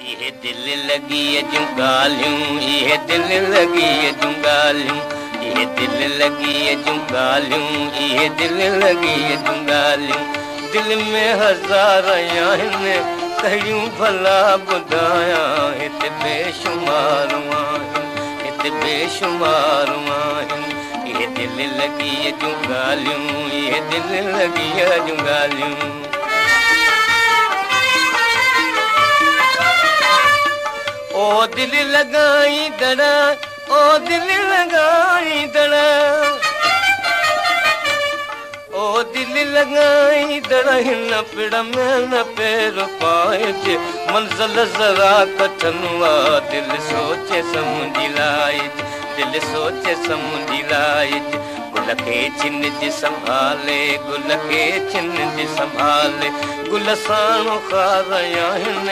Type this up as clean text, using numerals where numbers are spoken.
ये दिल लगी जूं ॻाल्हियूं, ये दिल लगी जूं ॻाल्हियूं, ये दिल लगी जूं ॻाल्हियूं, ये दिल लगी जूं ॻाल्हियूं। दिल में हज़ार आहिनि कहिड़ियूं भला ॿुधायां, हिते बेशुमार आहिनि, हिते बेशुमार आहिनि। ये दिल लगी जूं ॻाल्हियूं, ये दिल लगी जूं ॻाल्हियूं। ओ दिल लगाई दड़ा, ओ दिल लगाई दड़ा, ओ दिल लगाई दड़ा, हिन पिड़ में न पैर पाइजे, मंज़िल ज़रा कठनुआ, दिल सोचे समुझी लाइज, दिल सोचे समुझी लाइज। गुल के छिनज संभाले, गुल के छिनज संभाले, गुल साणो खार आहिनि।